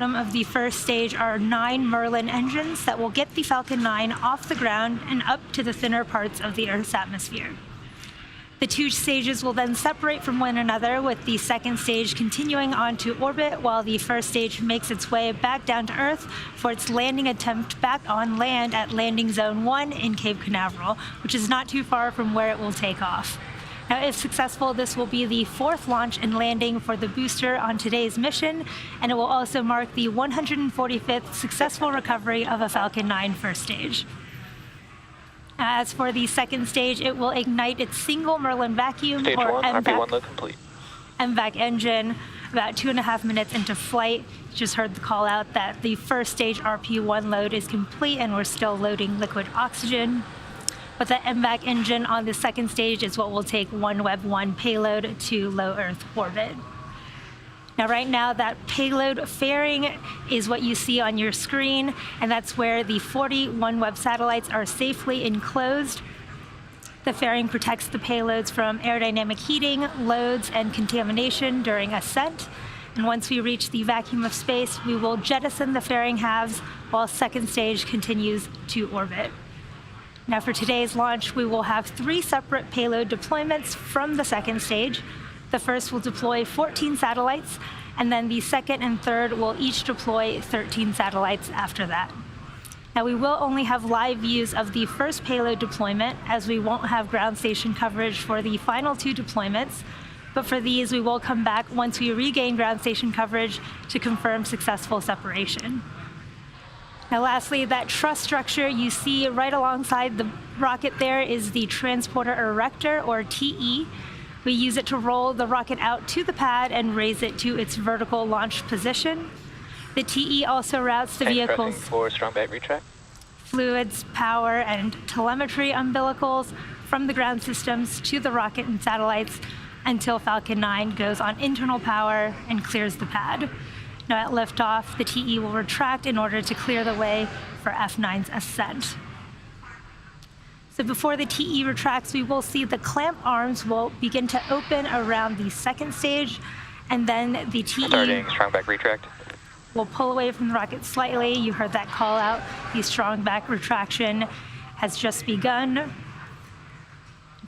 Of the first stage are 9 Merlin engines that will get the Falcon 9 off the ground and up to the thinner parts of the Earth's atmosphere. The 2 stages will then separate from one another, with the second stage continuing onto orbit while the first stage makes its way back down to Earth for its landing attempt back on land at Landing Zone 1 in Cape Canaveral, which is not too far from where it will take off. Now, if successful, this will be the 4th launch and landing for the booster on today's mission, and it will also mark the 145th successful recovery of a Falcon 9 first stage. As for the second stage, it will ignite its single Merlin vacuum, Stage or 1, MVAC, RP1 load complete. MVAC engine about 2.5 minutes into flight. Just heard the call out that the first stage RP1 load is complete and we're still loading liquid oxygen. But the MVAC engine on the second stage is what will take OneWeb 1 payload to low Earth orbit. Now, right now, that payload fairing is what you see on your screen, and that's where the 40 OneWeb satellites are safely enclosed. The fairing protects the payloads from aerodynamic heating, loads, and contamination during ascent. And once we reach the vacuum of space, we will jettison the fairing halves while second stage continues to orbit. Now, for today's launch, we will have 3 separate payload deployments from the second stage. The first will deploy 14 satellites, and then the second and third will each deploy 13 satellites after that. Now, we will only have live views of the first payload deployment, as we won't have ground station coverage for the final 2 deployments. But for these, we will come back once we regain ground station coverage to confirm successful separation. Now, lastly, that truss structure you see right alongside the rocket there is the transporter erector, or TE. We use it to roll the rocket out to the pad and raise it to its vertical launch position. The TE also routes the vehicle's for strong battery track, fluids, power, and telemetry umbilicals from the ground systems to the rocket and satellites until Falcon 9 goes on internal power and clears the pad. Now, at liftoff, the TE will retract in order to clear the way for F9's ascent. So before the TE retracts, we will see the clamp arms will begin to open around the second stage, and then the TE starting strong back retract. Will pull away from the rocket slightly. You heard that call out. The strong back retraction has just begun.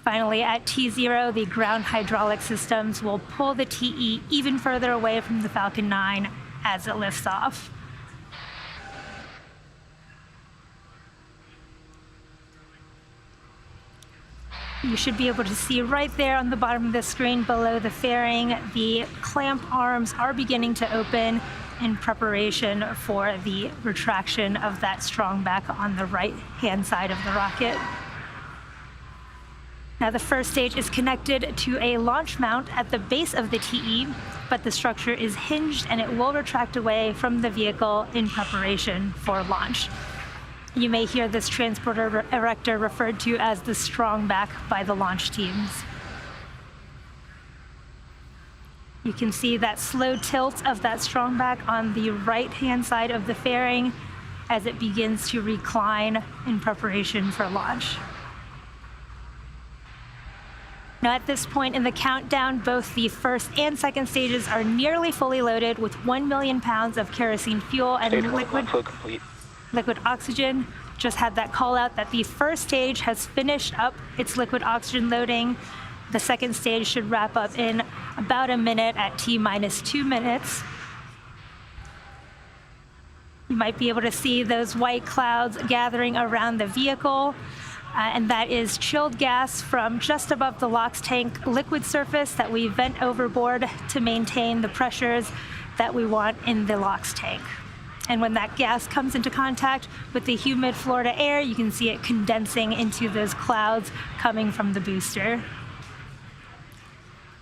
Finally, at T0, the ground hydraulic systems will pull the TE even further away from the Falcon 9 as it lifts off. You should be able to see right there on the bottom of the screen below the fairing, the clamp arms are beginning to open in preparation for the retraction of that strong back on the right-hand side of the rocket. Now, the first stage is connected to a launch mount at the base of the TE, but the structure is hinged and it will retract away from the vehicle in preparation for launch. You may hear this transporter erector referred to as the strong back by the launch teams. You can see that slow tilt of that strong back on the right-hand side of the fairing as it begins to recline in preparation for launch. Now, at this point in the countdown, both the first and second stages are nearly fully loaded with 1 million pounds of kerosene fuel and liquid oxygen. Just had that call out that the first stage has finished up its liquid oxygen loading. The second stage should wrap up in about a minute at T-2 minutes. You might be able to see those white clouds gathering around the vehicle. And that is chilled gas from just above the LOX tank liquid surface that we vent overboard to maintain the pressures that we want in the LOX tank. And when that gas comes into contact with the humid Florida air, you can see it condensing into those clouds coming from the booster.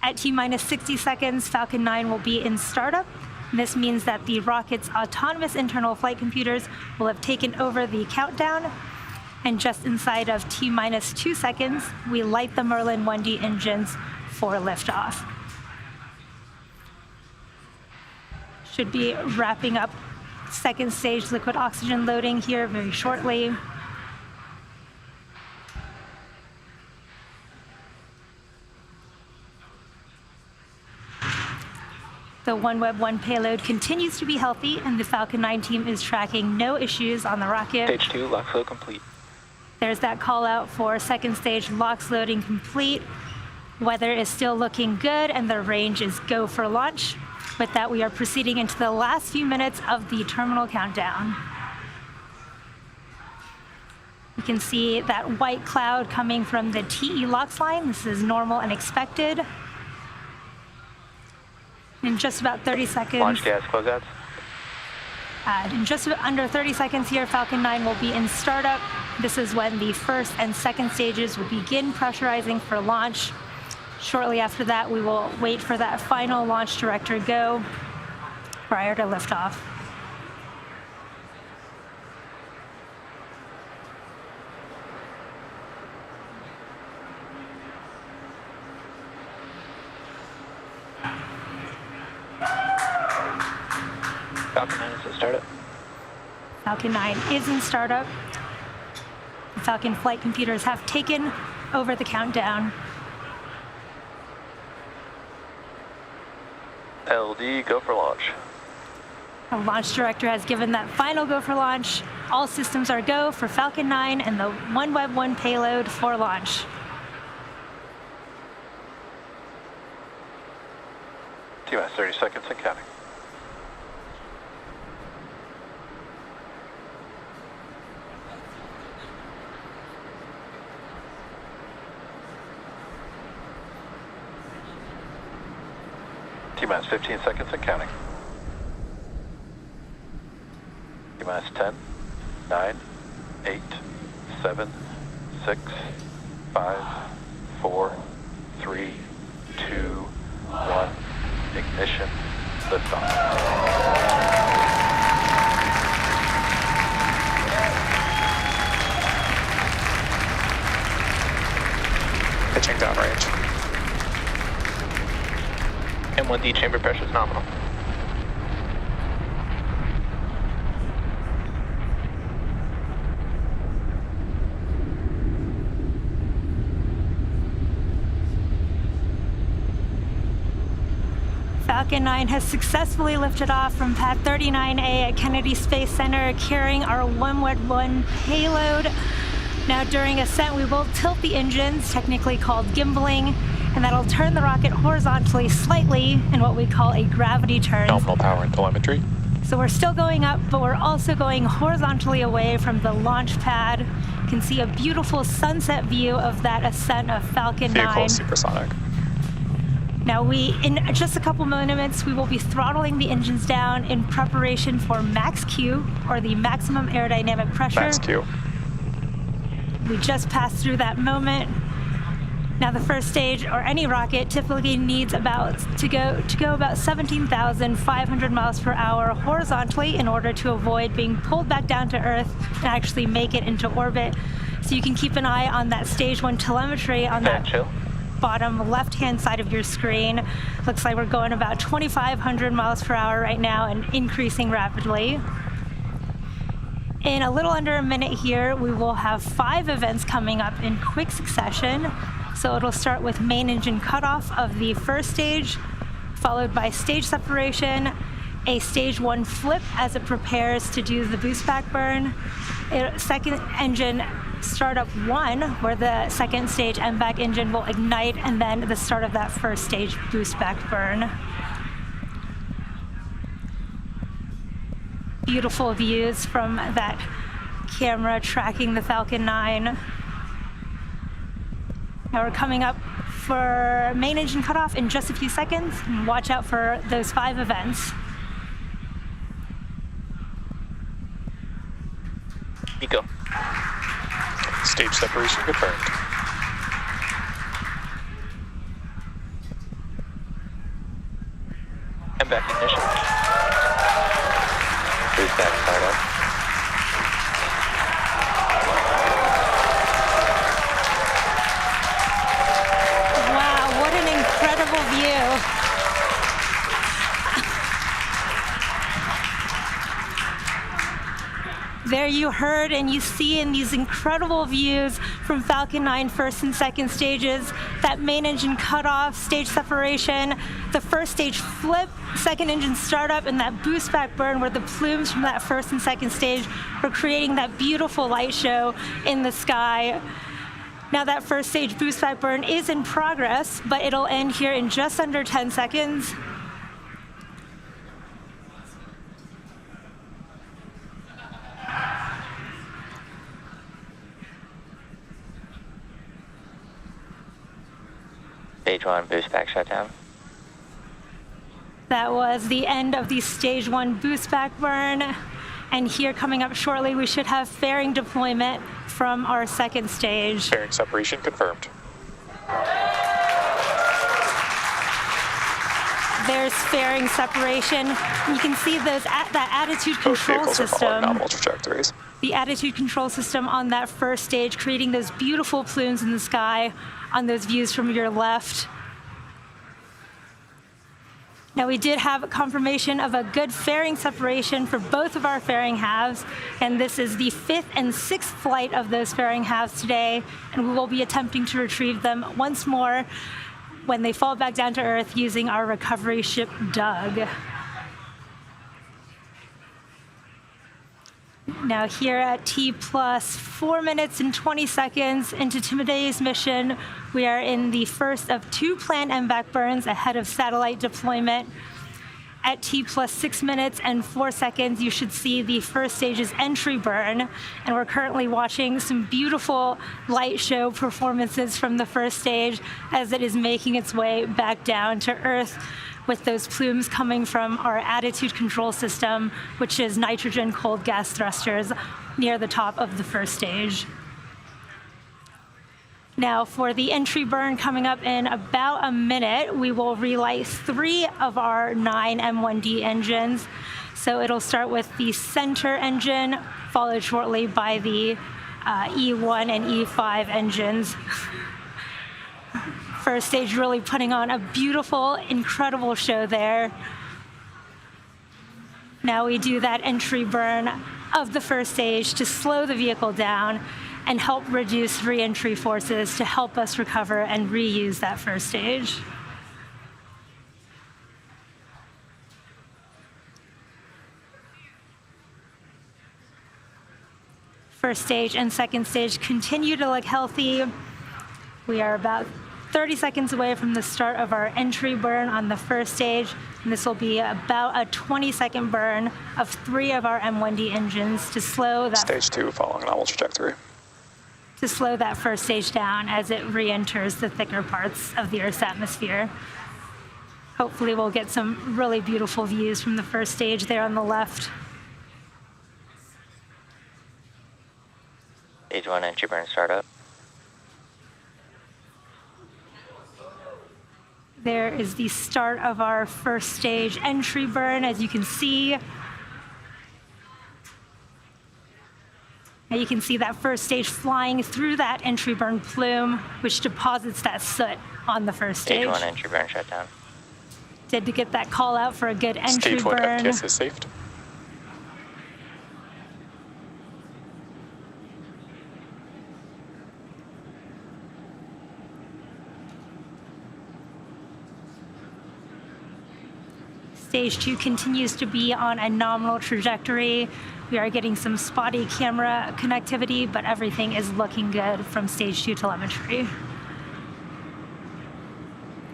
At T-minus 60 seconds, Falcon 9 will be in startup. This means that the rocket's autonomous internal flight computers will have taken over the countdown. And just inside of T-minus 2 seconds, we light the Merlin 1D engines for liftoff. Should be wrapping up second stage liquid oxygen loading here very shortly. The OneWeb 1 payload continues to be healthy, and the Falcon 9 team is tracking no issues on the rocket. Stage 2, lock flow complete. There's that call out for second stage LOX loading complete. Weather is still looking good, and the range is go for launch. With that, we are proceeding into the last few minutes of the terminal countdown. You can see that white cloud coming from the TE LOX line. This is normal and expected. In just about 30 seconds. Launch gas closeouts. In just under 30 seconds here, Falcon 9 will be in startup. This is when the first and second stages will begin pressurizing for launch. Shortly after that, we will wait for that final launch director go prior to liftoff. Falcon 9 is in startup. Falcon 9 is in startup. The Falcon flight computers have taken over the countdown. LD, go for launch. The launch director has given that final go for launch. All systems are go for Falcon 9 and the OneWeb 1 payload for launch. T-minus 30 seconds and counting. T-minus 15 seconds and counting. T-minus 10, 9, 8, 7, 6, 5, 4, 3, 2, 1. Ignition. Liftoff. Pitching downrange. M1D chamber pressure is nominal. Falcon 9 has successfully lifted off from Pad 39A at Kennedy Space Center, carrying our OneWeb 1 payload. Now during ascent, we will tilt the engines, technically called gimbaling, and that'll turn the rocket horizontally slightly in what we call a gravity turn. Nominal power and telemetry. So we're still going up, but we're also going horizontally away from the launch pad. You can see a beautiful sunset view of that ascent of Falcon 9. Vehicle supersonic. Now in just a couple moments, we will be throttling the engines down in preparation for max Q, or the maximum aerodynamic pressure. Max Q. We just passed through that moment. Now the first stage, or any rocket, typically needs to go about 17,500 miles per hour horizontally in order to avoid being pulled back down to Earth and actually make it into orbit. So you can keep an eye on that stage 1 telemetry on that bottom left-hand side of your screen. Looks like we're going about 2,500 miles per hour right now and increasing rapidly. In a little under a minute here, we will have 5 events coming up in quick succession. So it'll start with main engine cutoff of the first stage, followed by stage separation, a stage 1 flip as it prepares to do the boost back burn, second engine startup 1, where the second stage MVAC engine will ignite, and then the start of that first stage boost back burn. Beautiful views from that camera tracking the Falcon 9. Now we're coming up for main engine cutoff in just a few seconds, and watch out for those 5 events. Eco. Stage separation confirmed. MVAC ignition. Boost back startup. Wow, what an incredible view. There you heard and you see in these incredible views from Falcon 9 first and second stages, that main engine cutoff, stage separation, the first stage flip, second engine startup, and that boost back burn where the plumes from that first and second stage were creating that beautiful light show in the sky. Now that first stage boost back burn is in progress, but it'll end here in just under 10 seconds. Stage 1 boost back shutdown. That was the end of the stage 1 boost back burn. And here coming up shortly, we should have fairing deployment from our second stage. Fairing separation confirmed. There's fairing separation. You can see that attitude Both control vehicles are following system. nominal trajectories. The attitude control system on that first stage, creating those beautiful plumes in the sky on those views from your left. Now we did have confirmation of a good fairing separation for both of our fairing halves, and this is the 5th and 6th flight of those fairing halves today, and we will be attempting to retrieve them once more when they fall back down to Earth using our recovery ship, Doug. Now here at T plus 4 minutes and 20 seconds into today's mission, we are in the first of 2 planned MVAC burns ahead of satellite deployment. At T plus 6 minutes and 4 seconds, you should see the first stage's entry burn, and we're currently watching some beautiful light show performances from the first stage as it is making its way back down to Earth, with those plumes coming from our attitude control system, which is nitrogen cold gas thrusters near the top of the first stage. Now for the entry burn coming up in about a minute, we will relight 3 of our 9 M1D engines. So it'll start with the center engine, followed shortly by the E1 and E5 engines. First stage really putting on a beautiful, incredible show there. Now we do that entry burn of the first stage to slow the vehicle down and help reduce re-entry forces to help us recover and reuse that first stage. First stage and second stage continue to look healthy. We are about 30 seconds away from the start of our entry burn on the first stage, and this will be about a 20-second burn of 3 of our M1D engines to slow that Stage 2 following nominal trajectory. to slow that first stage down as it re-enters the thicker parts of the Earth's atmosphere. Hopefully we'll get some really beautiful views from the first stage there on the left. Stage 1 entry burn startup. There is the start of our first stage entry burn, as you can see. And you can see that first stage flying through that entry burn plume, which deposits that soot on the first stage. Stage 1 entry burn shutdown. Did to get that call out for a good entry Stage 1 burn. FTS is saved. Stage 2 continues to be on a nominal trajectory. We are getting some spotty camera connectivity, but everything is looking good from stage 2 telemetry. You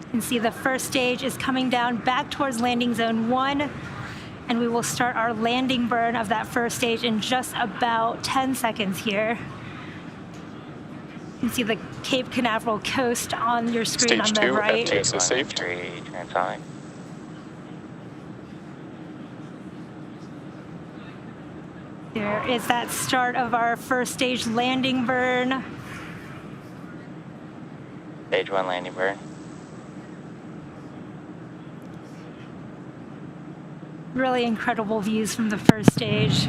can see the first stage is coming down back towards landing zone 1, and we will start our landing burn of that first stage in just about 10 seconds here. You can see the Cape Canaveral coast on your screen Stage on the 2 right. FTS Stage 1 is saved. entry transonic. There is that start of our first stage landing burn. Stage 1 landing burn. Really incredible views from the first stage.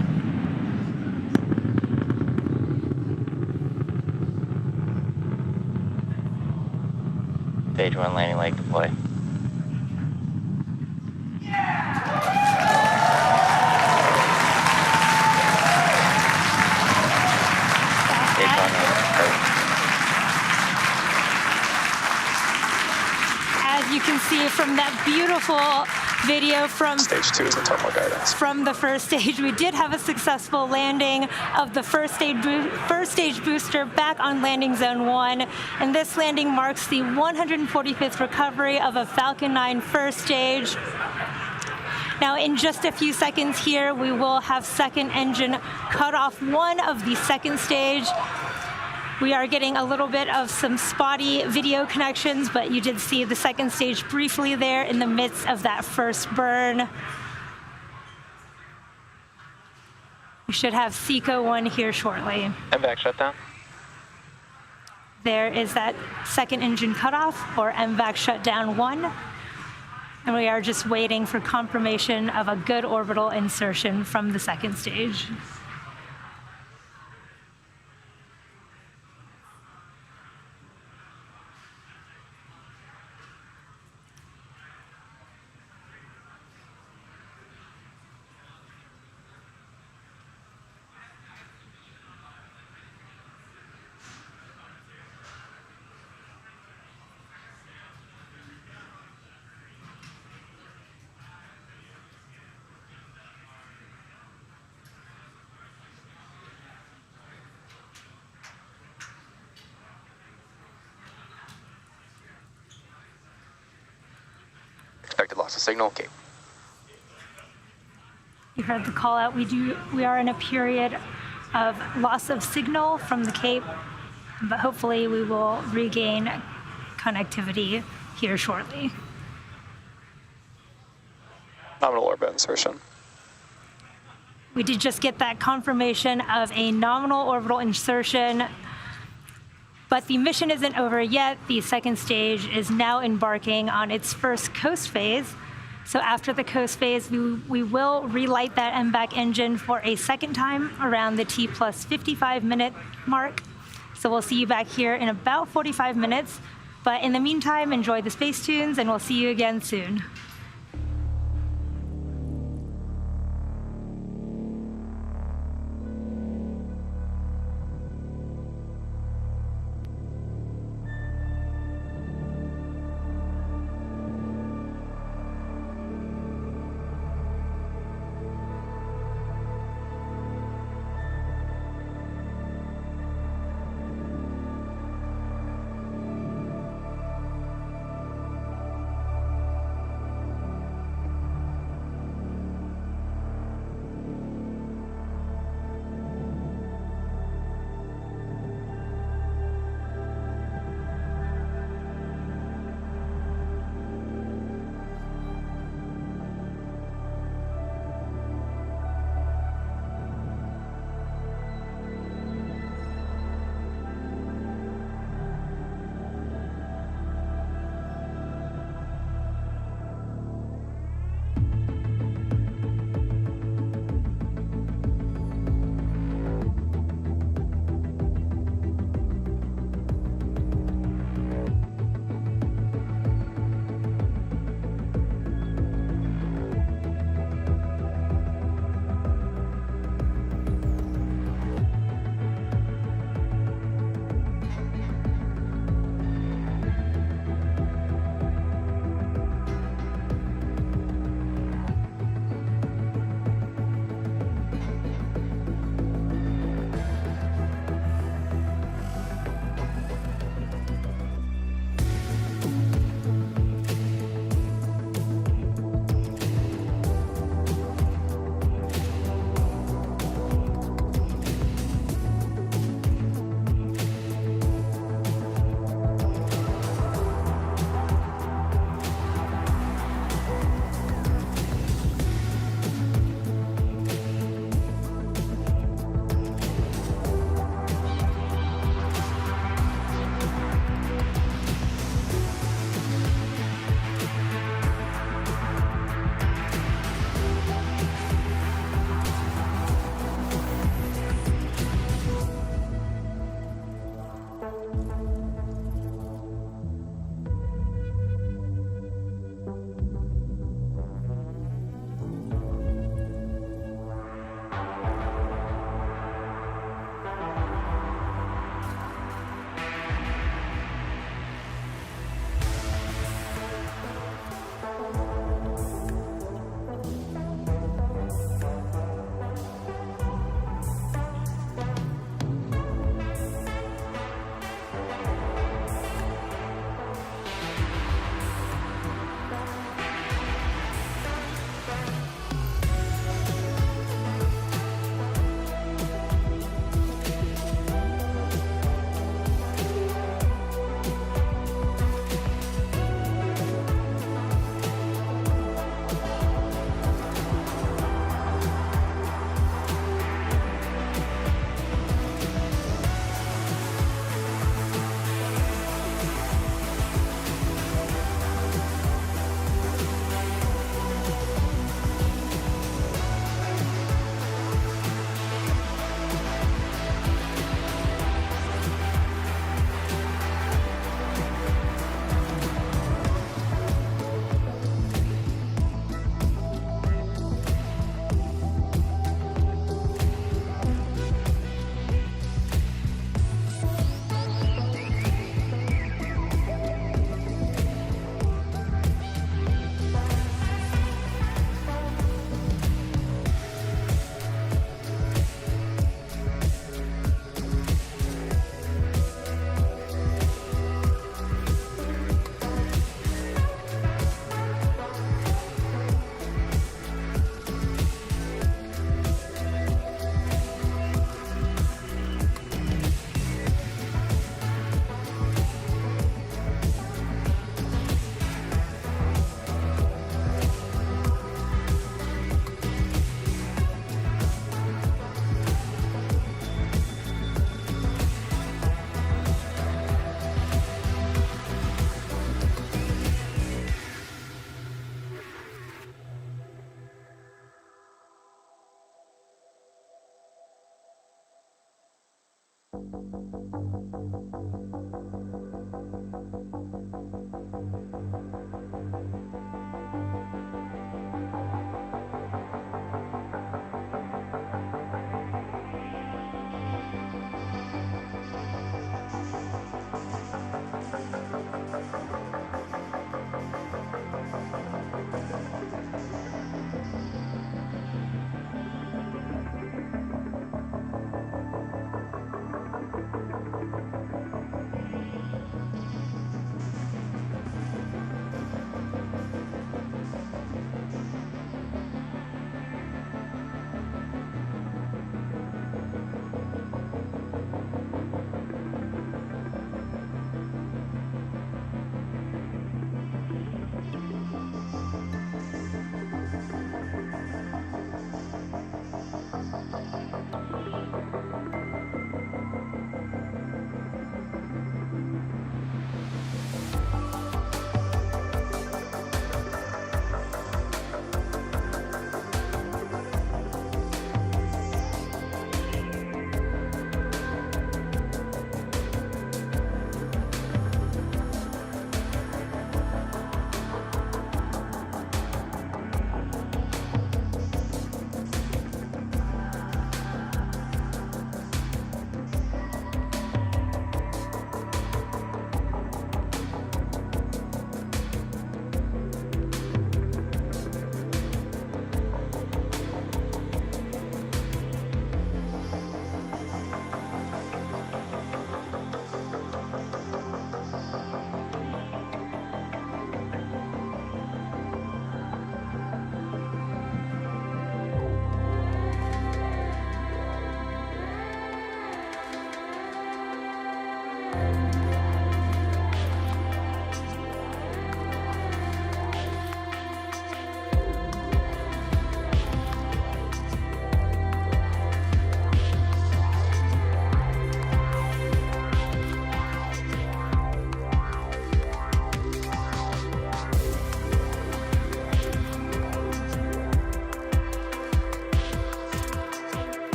Stage 1 landing leg deploy. Stage 1 landing. As you can can see from that beautiful video from Stage 2 is in terminal guidance. from the first stage, we did have a successful landing of the first stage booster back on landing zone 1, and this landing marks the 145th recovery of a Falcon 9 first stage. Now, in just a few seconds here, we will have second engine cut off 1 of the second stage. We are getting a little bit of some spotty video connections, but you did see the second stage briefly there in the midst of that first burn. We should have SECO 1 here shortly. MVAC shutdown. There is that second engine cutoff, or MVAC shutdown 1. And we are just waiting for confirmation of a good orbital insertion from the second stage. Expected loss of signal, Cape. You heard the call out. We are in a period of loss of signal from the Cape, but hopefully we will regain connectivity here shortly. Nominal orbit insertion. We did just get that confirmation of a nominal orbital insertion, but the mission isn't over yet. The second stage is now embarking on its first coast phase. So after the coast phase, we will relight that MVAC engine for a second time around the T plus 55 minute mark. So we'll see you back here in about 45 minutes. But in the meantime, enjoy the space tunes, and we'll see you again soon.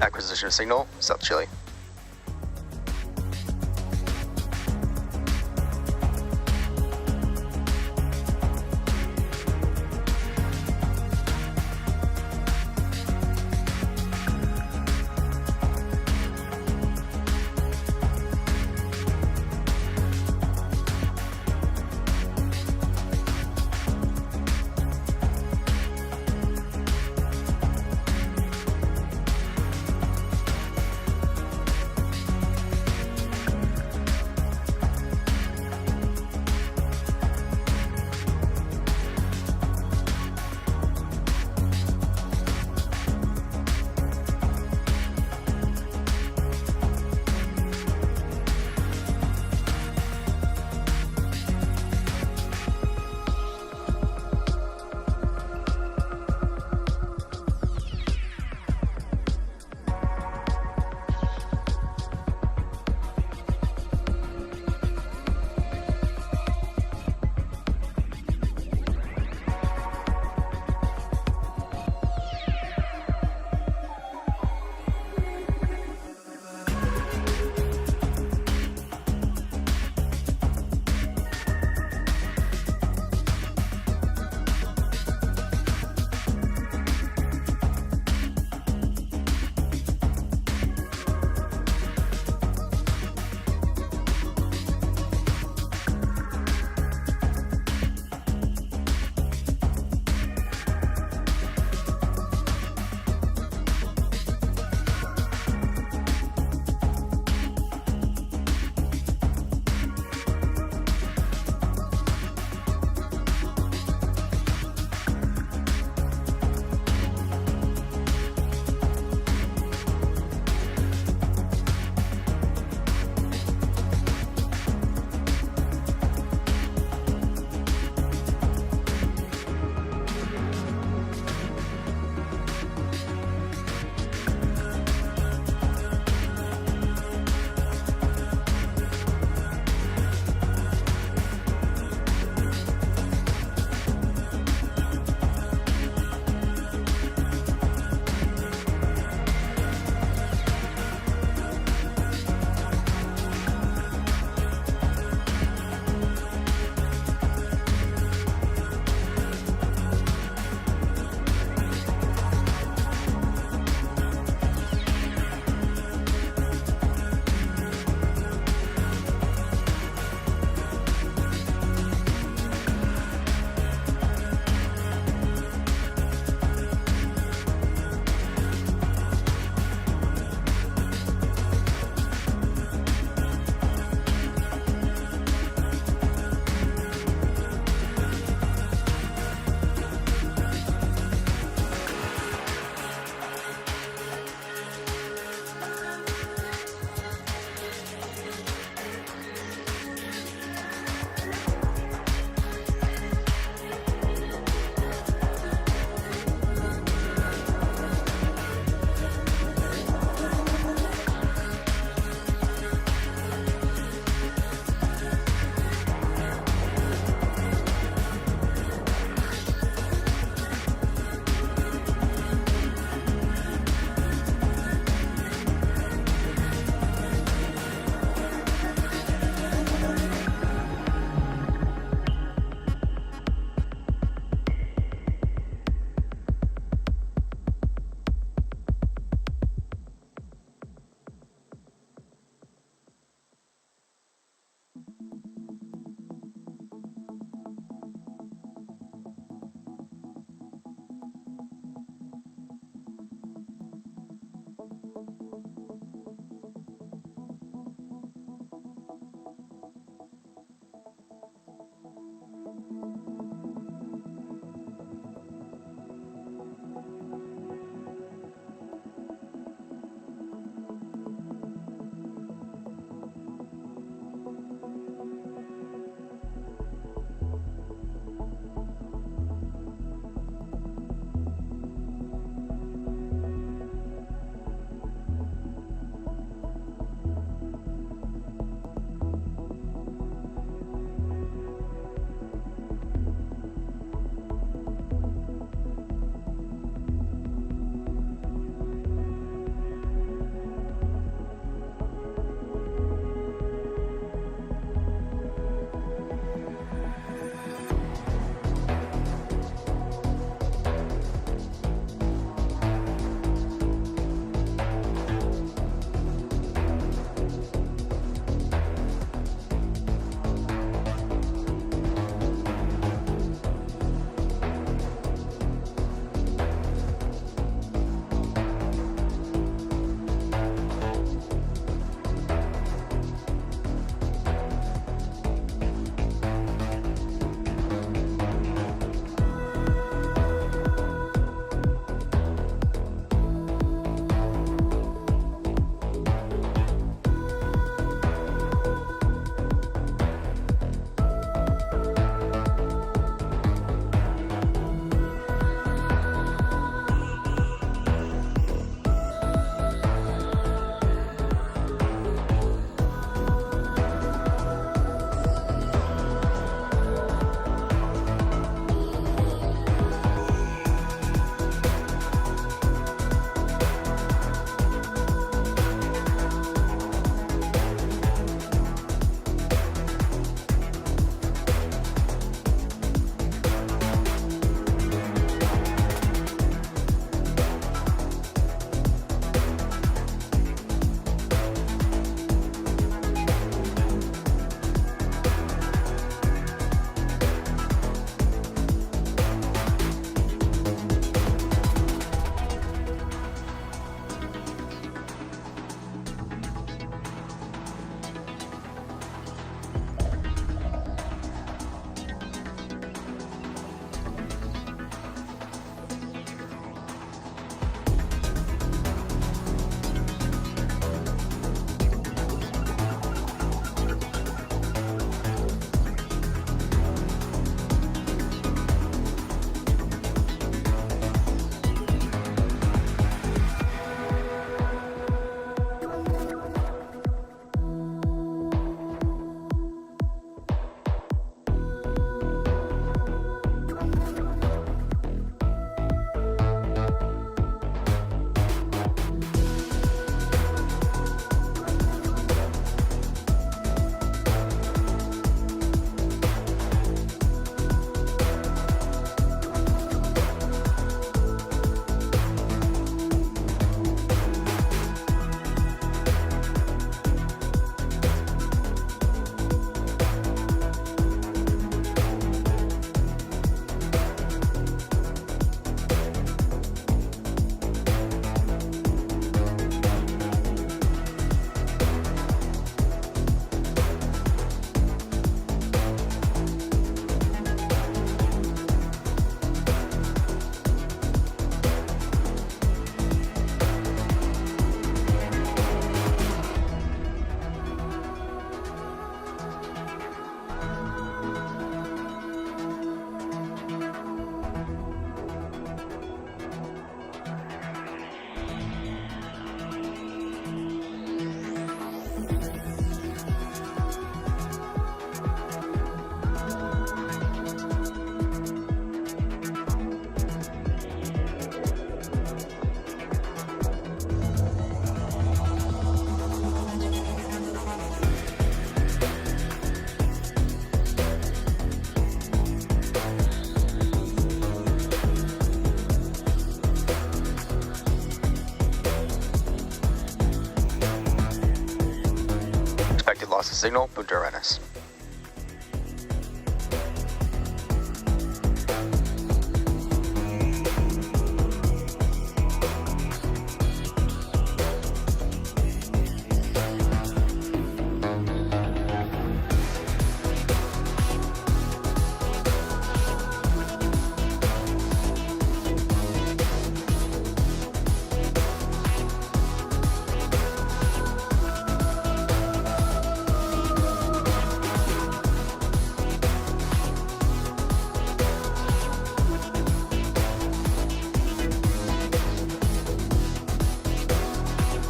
Acquisition of signal, South Chile. Lost the signal. Punta Arenas.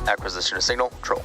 Acquisition of signal. Control.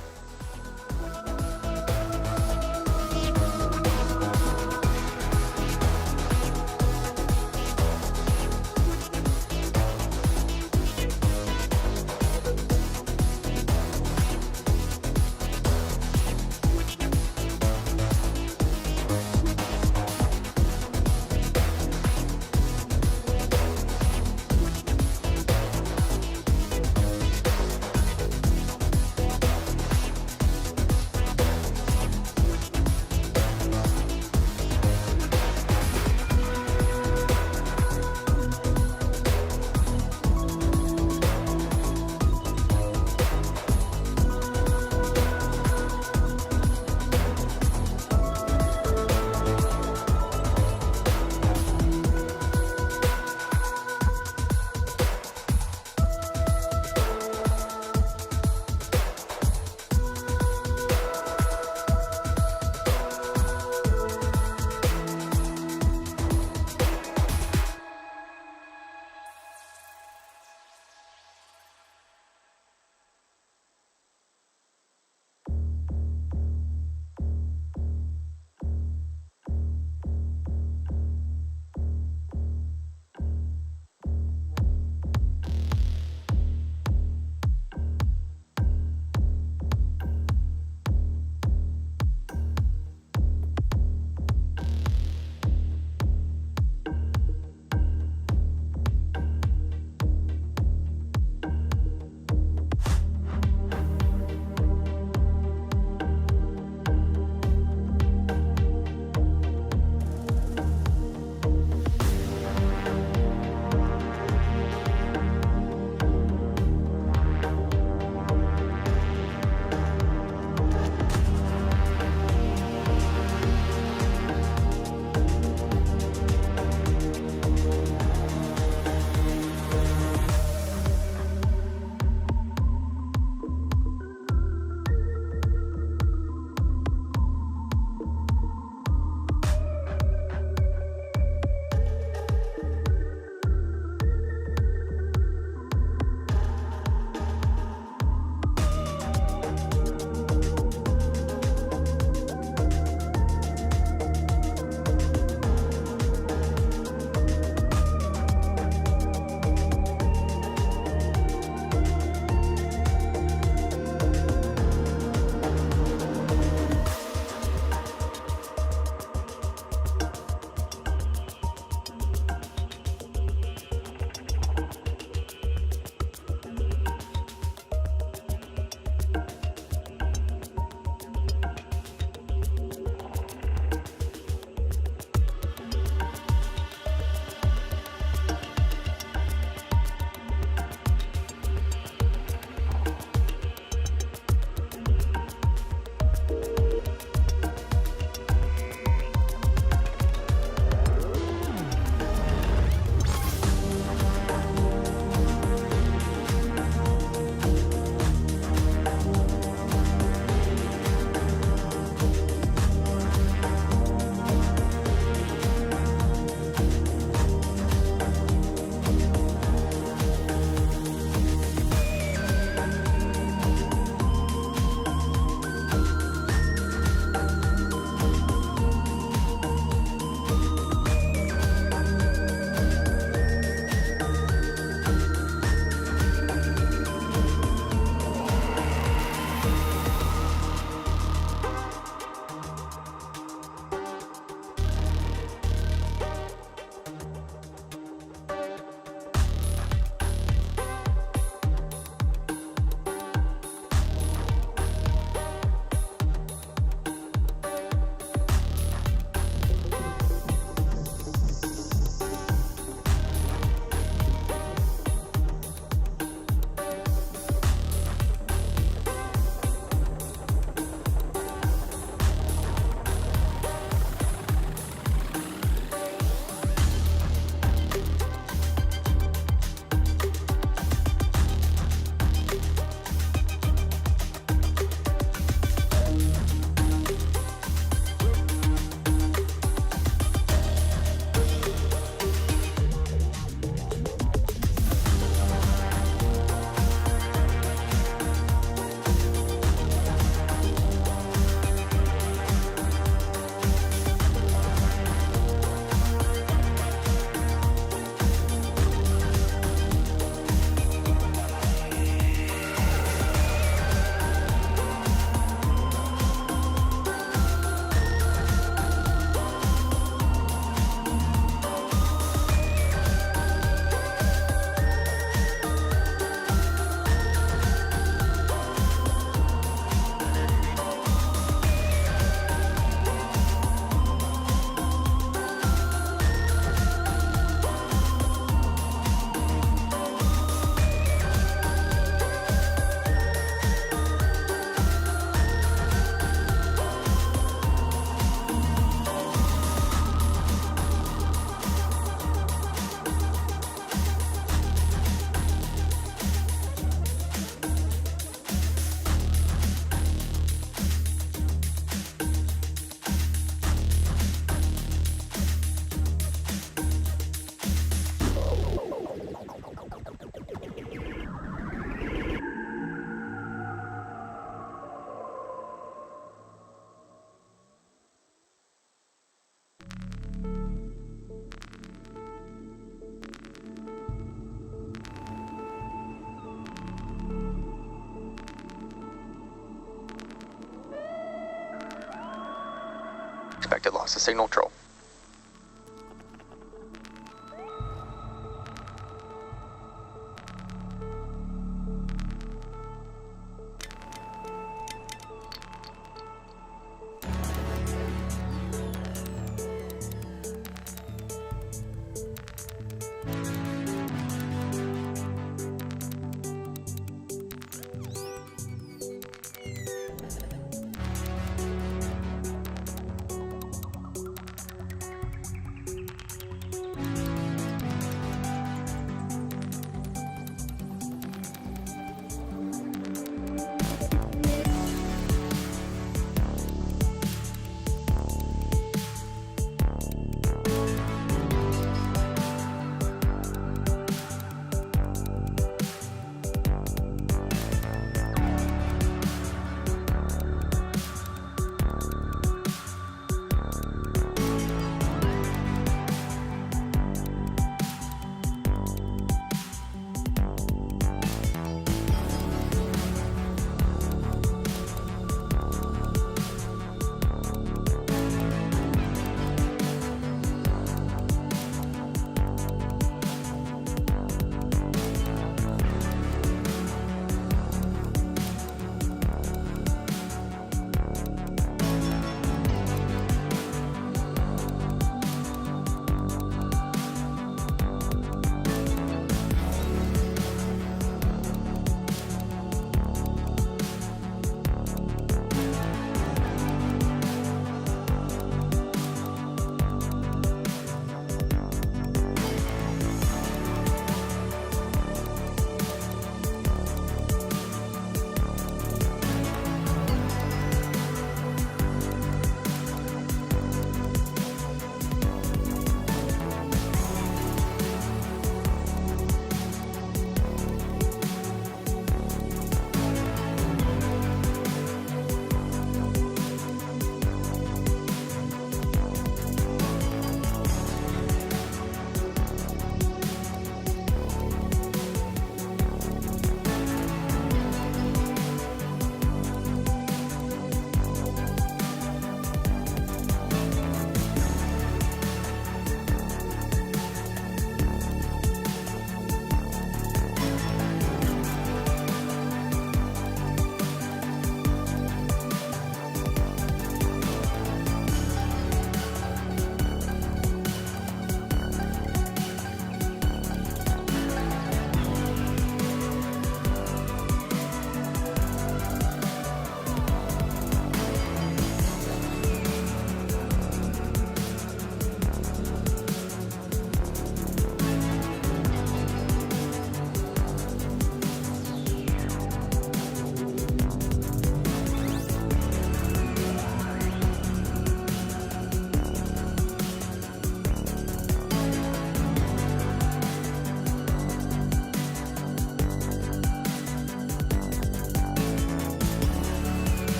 Expected loss of signal, troll.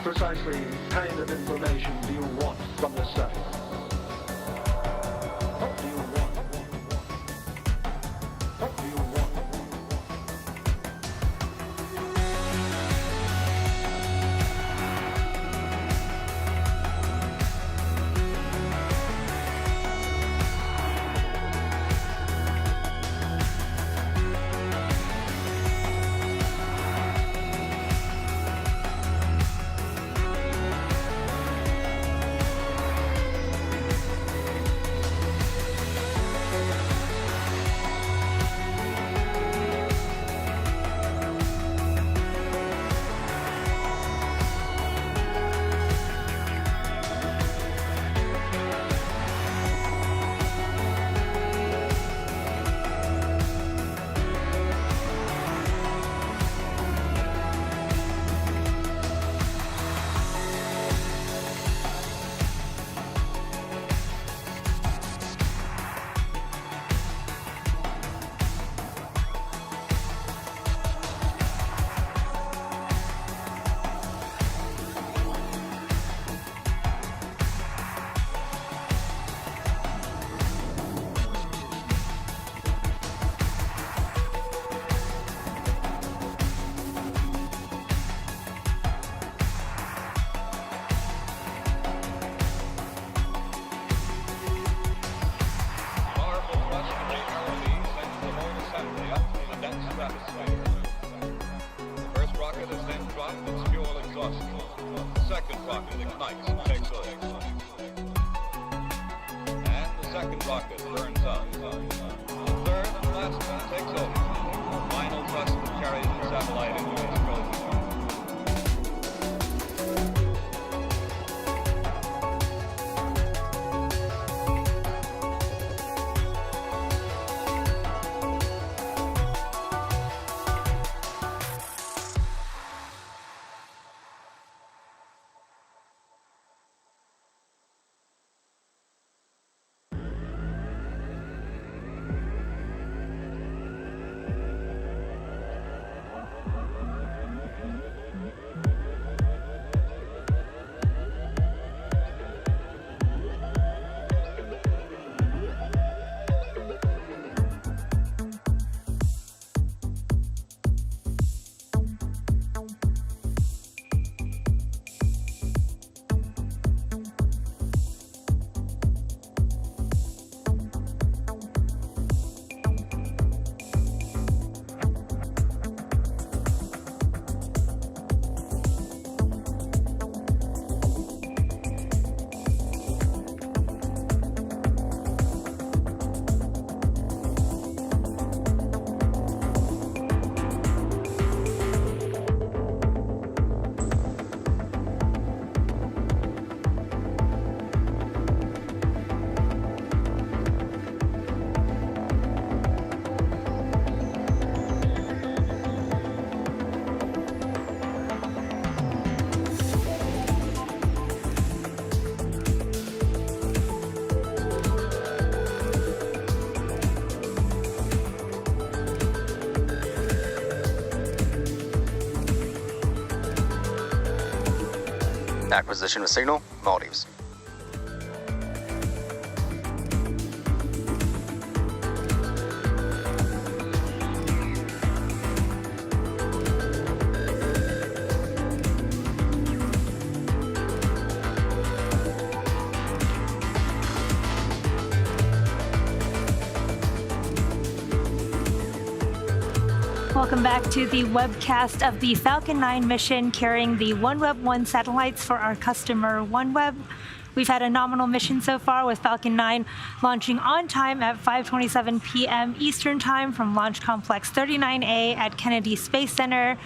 Precisely the kind of information do you want from the study? What do you want? What do you want? Acquisition of signal, Maldives. Welcome back to the webcast of the Falcon 9 mission carrying the OneWeb 1 satellites for our customer OneWeb. We've had a nominal mission so far with Falcon 9 launching on time at 5:27 p.m. Eastern Time from Launch Complex 39A at Kennedy Space Center.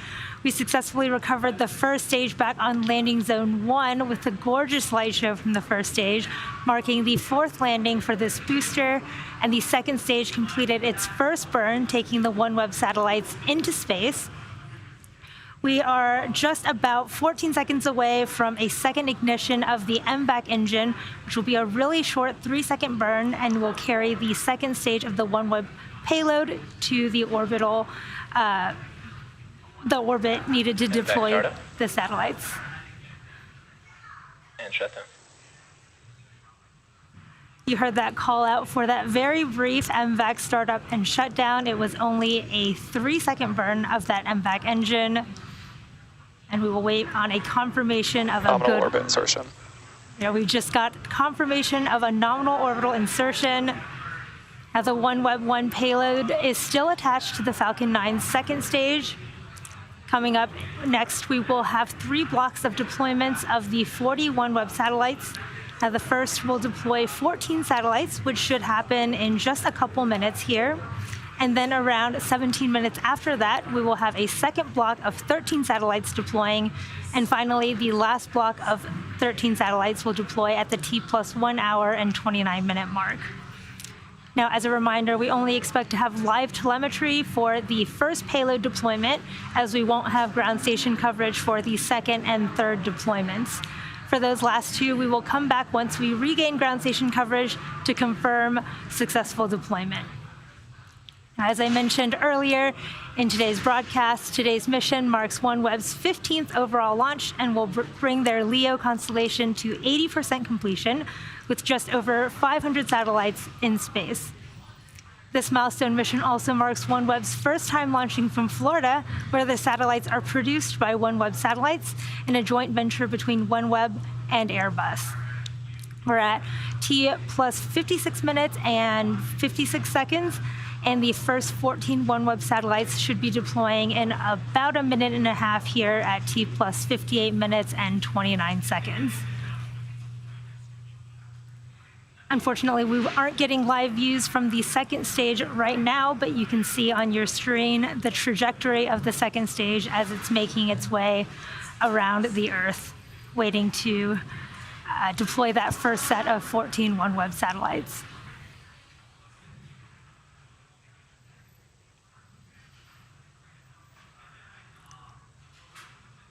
We successfully recovered the first stage back on landing zone 1 with a gorgeous light show from the first stage, marking the 4th landing for this booster, and the second stage completed its first burn, taking the OneWeb satellites into space. We are just about 14 seconds away from a second ignition of the MVAC engine, which will be a really short 3-second burn and will carry the second stage of the OneWeb payload to the orbital, the orbit needed to deploy the satellites. And shut them. You heard that call out for that very brief MVAC startup and shutdown. It was only a 3-second burn of that MVAC engine. And we will wait on a confirmation of a Nominal orbit insertion. We just got confirmation of a nominal orbital insertion. Now the OneWeb 1 payload is still attached to the Falcon 9's second stage. Coming up next, we will have 3 blocks of deployments of the 40 OneWeb satellites. Now the first will deploy 14 satellites, which should happen in just a couple minutes here. And then around 17 minutes after that, we will have a second block of 13 satellites deploying. And finally, the last block of 13 satellites will deploy at the T+1 hour and 29-minute mark. Now, as a reminder, we only expect to have live telemetry for the first payload deployment, as we won't have ground station coverage for the second and third deployments. For those last 2, we will come back once we regain ground station coverage to confirm successful deployment. As I mentioned earlier in today's broadcast, today's mission marks OneWeb's 15th overall launch and will bring their LEO constellation to 80% completion with just over 500 satellites in space. This milestone mission also marks OneWeb's first time launching from Florida, where the satellites are produced by OneWeb Satellites in a joint venture between OneWeb and Airbus. We're at T+56 minutes and 56 seconds, and the first 14 OneWeb satellites should be deploying in about a minute and a half here at T+58 minutes and 29 seconds. Unfortunately, we aren't getting live views from the second stage right now, but you can see on your screen the trajectory of the second stage as it's making its way around the Earth, waiting to deploy that first set of 14 OneWeb satellites.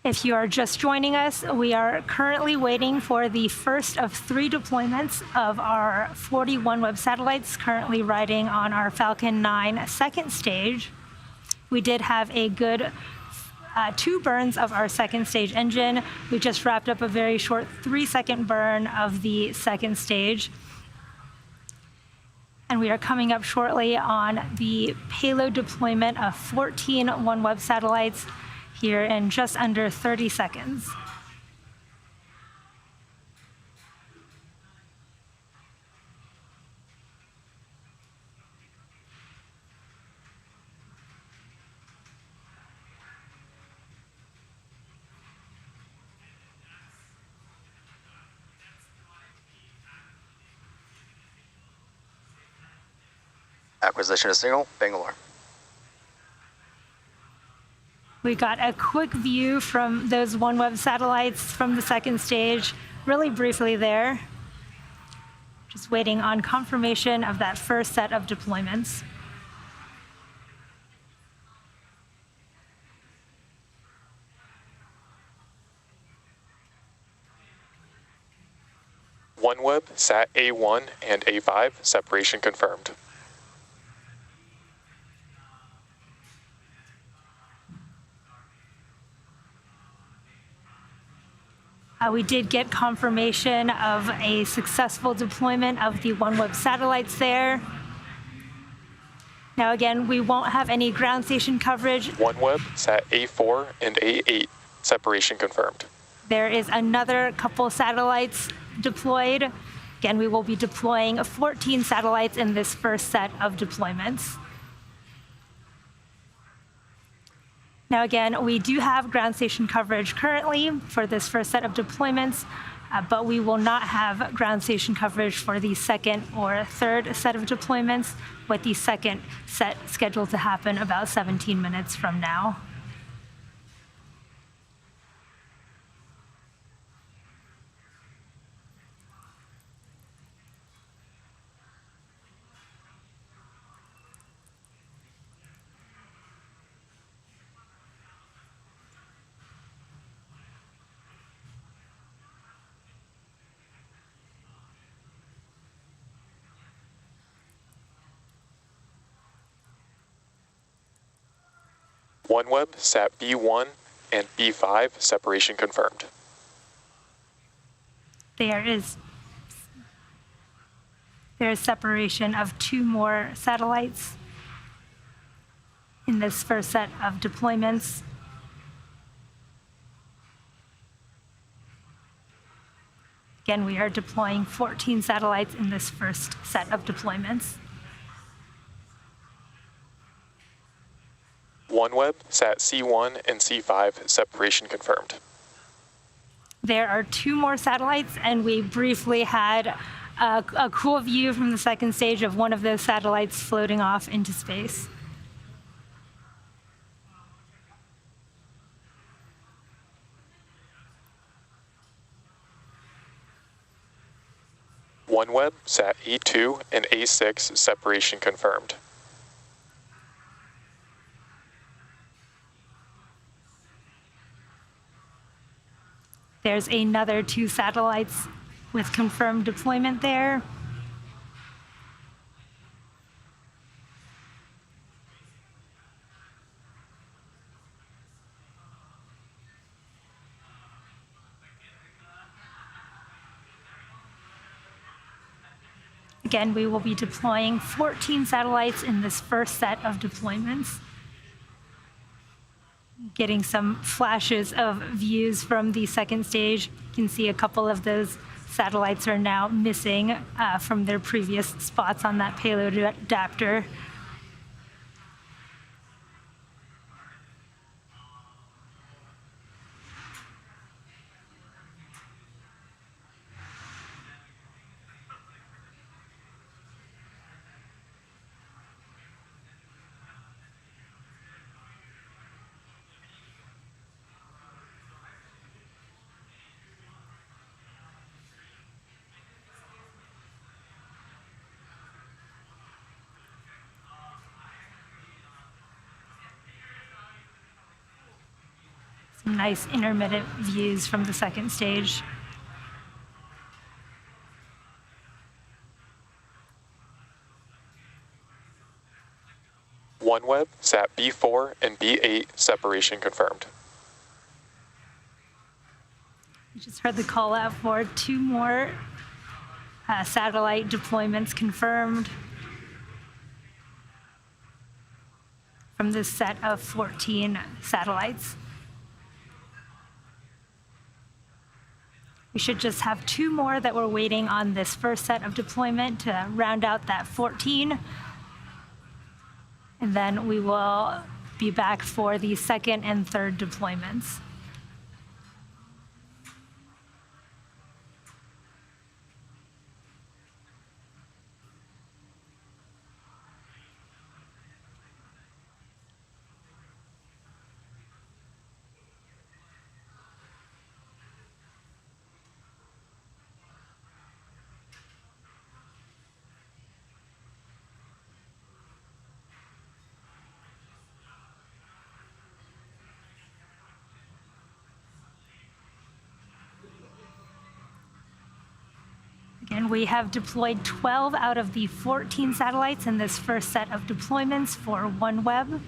If you are just joining us, we are currently waiting for the first of 3 deployments of our 40 OneWeb satellites currently riding on our Falcon 9 second stage. We did have a good 2 burns of our second stage engine. We just wrapped up a very short 3-second burn of the second stage. And we are coming up shortly on the payload deployment of 14 OneWeb satellites here in just under 30 seconds. Acquisition of signal, Bangalore. We got a quick view from those OneWeb satellites from the second stage, really briefly there. Just waiting on confirmation of that first set of deployments. OneWeb, Sat A1 and A5, separation confirmed. We did get confirmation of a successful deployment of the OneWeb satellites there. Now again, we won't have any ground station coverage. OneWeb, sat A4 and A8. Separation confirmed. There is another couple satellites deployed. Again, we will be deploying 14 satellites in this first set of deployments. Now again, we do have ground station coverage currently for this first set of deployments, but we will not have ground station coverage for the second or third set of deployments, with the second set scheduled to happen about 17 minutes from now. OneWeb, sat B1 and B5. Separation confirmed. There is separation of 2 more satellites in this first set of deployments. Again, we are deploying 14 satellites in this first set of deployments. OneWeb, sat C1 and C5. Separation confirmed. There are 2 more satellites, and we briefly had a cool view from the second stage of one of those satellites floating off into space. OneWeb, sat A2 and A6. Separation confirmed. There's another 2 satellites with confirmed deployment there. Again, we will be deploying 14 satellites in this first set of deployments. Getting some flashes of views from the second stage. You can see a couple of those satellites are now missing from their previous spots on that payload adapter. Some nice intermittent views from the second stage. OneWeb, sat B4 and B8. Separation confirmed. We just heard the call out for 2 more satellite deployments confirmed from this set of 14 satellites. We should just have 2 more that we're waiting on this first set of deployment to round out that 14. And then we will be back for the second and third deployments. Again, we have deployed 12 out of the 14 satellites in this first set of deployments for OneWeb.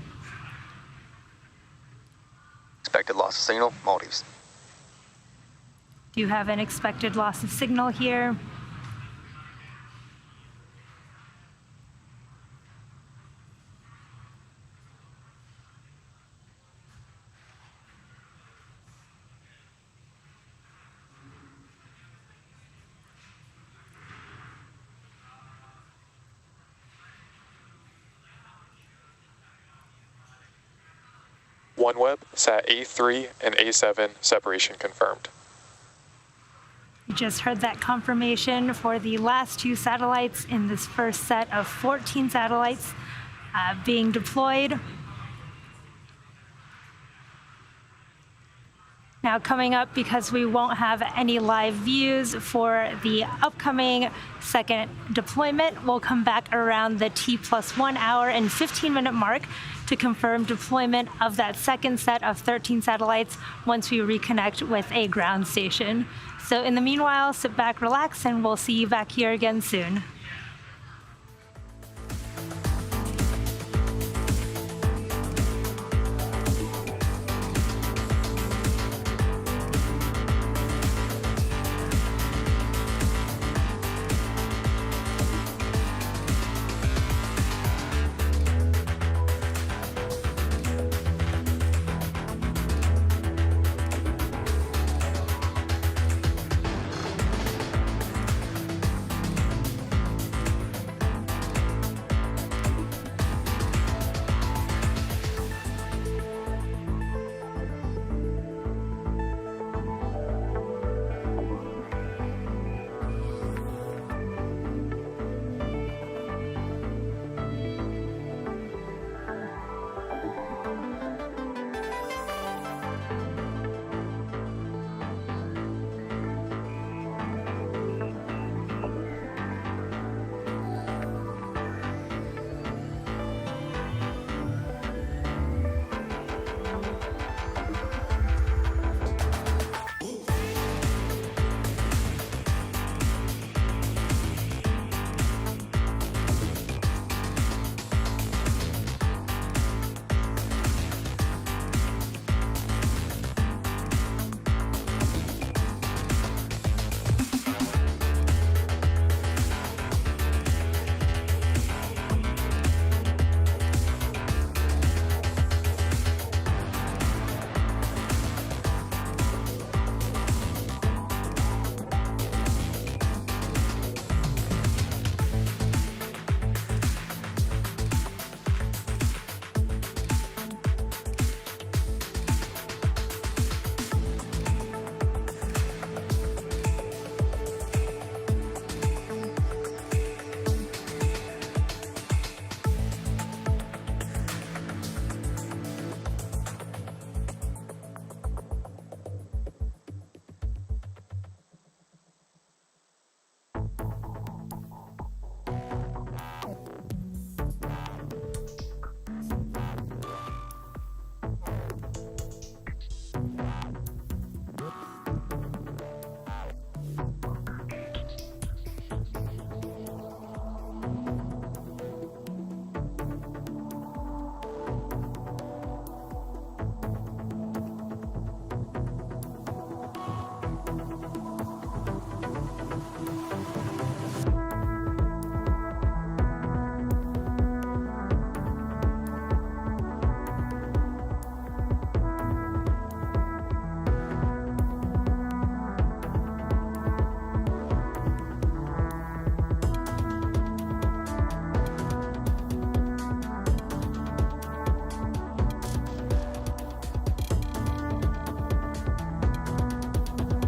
Expected loss of signal, Maldives. Do have an expected loss of signal here. OneWeb, sat A3 and A7, separation confirmed. You just heard that confirmation for the last 2 satellites in this first set of 14 satellites being deployed. Now coming up, because we won't have any live views for the upcoming second deployment, we'll come back around the T+1 hour and 15-minute mark to confirm deployment of that second set of 13 satellites once we reconnect with a ground station. So in the meanwhile, sit back, relax, and we'll see you back here again soon.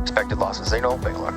Expected loss of signal, Bangalore.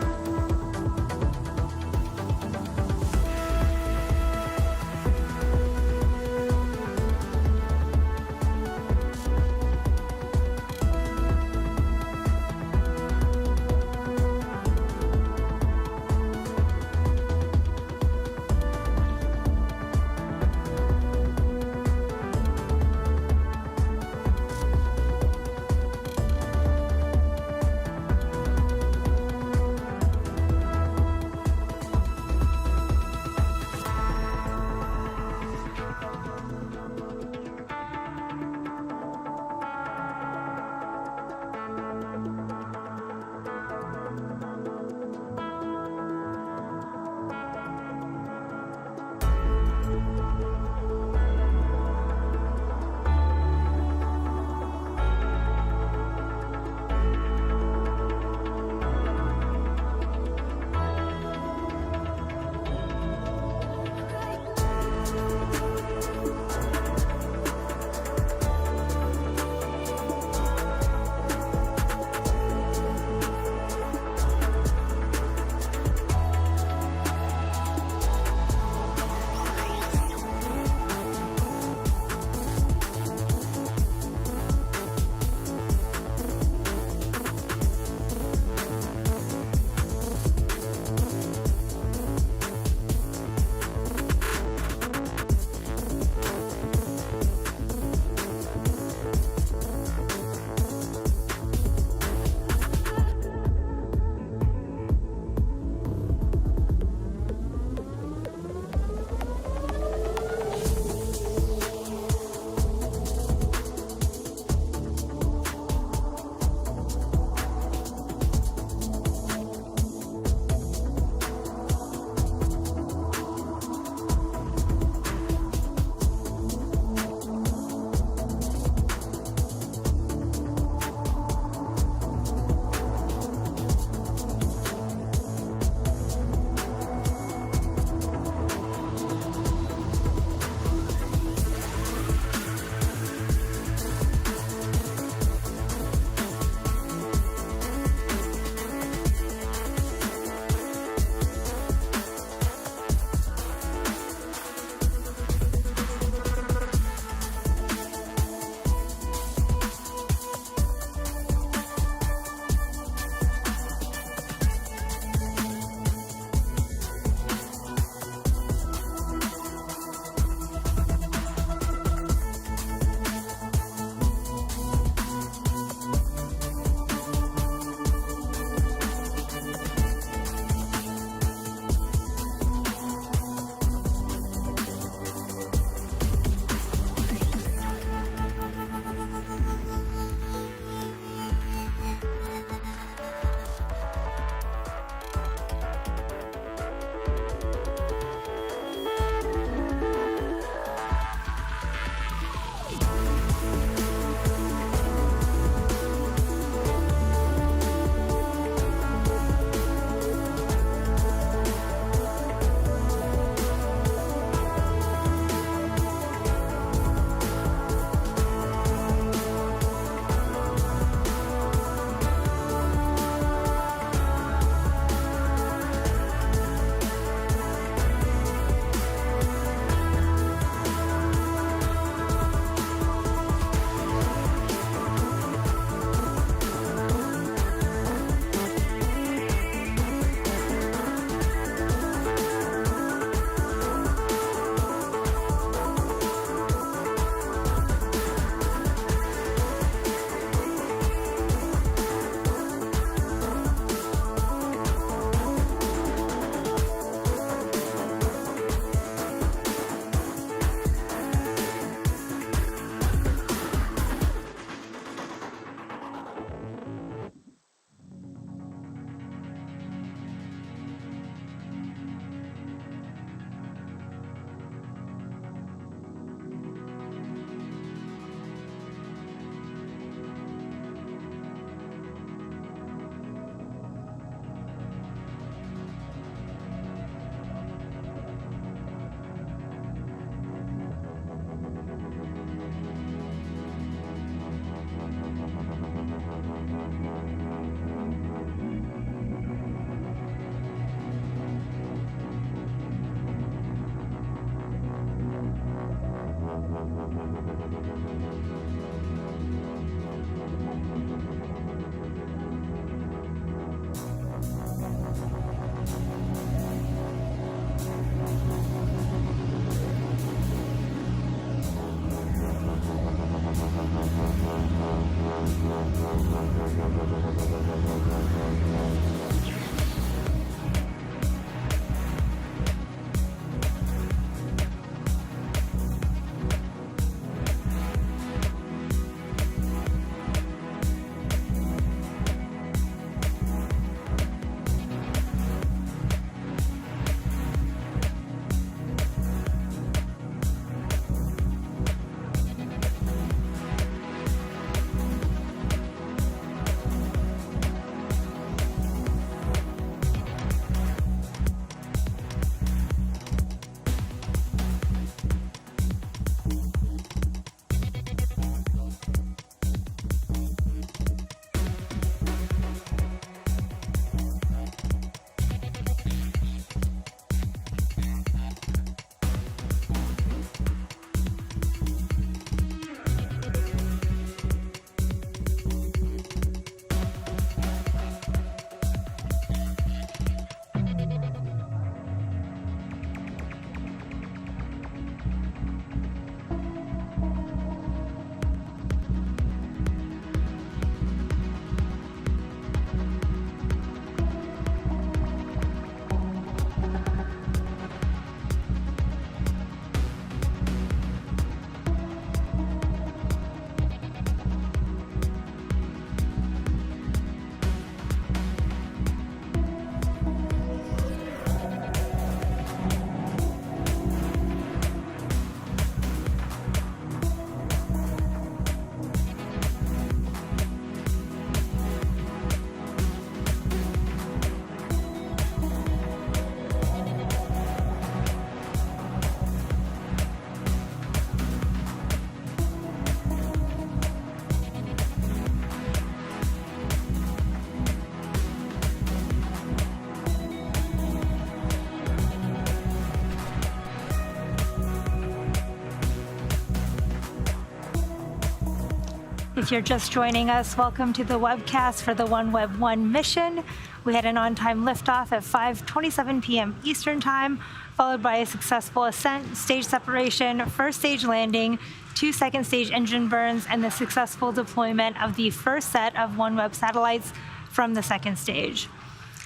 If you're just joining us, welcome to the webcast for the OneWeb 1 mission. We had an on-time liftoff at 5:27 p.m. Eastern Time, followed by a successful ascent, stage separation, first stage landing, 2 second stage engine burns, and the successful deployment of the first set of OneWeb satellites from the second stage.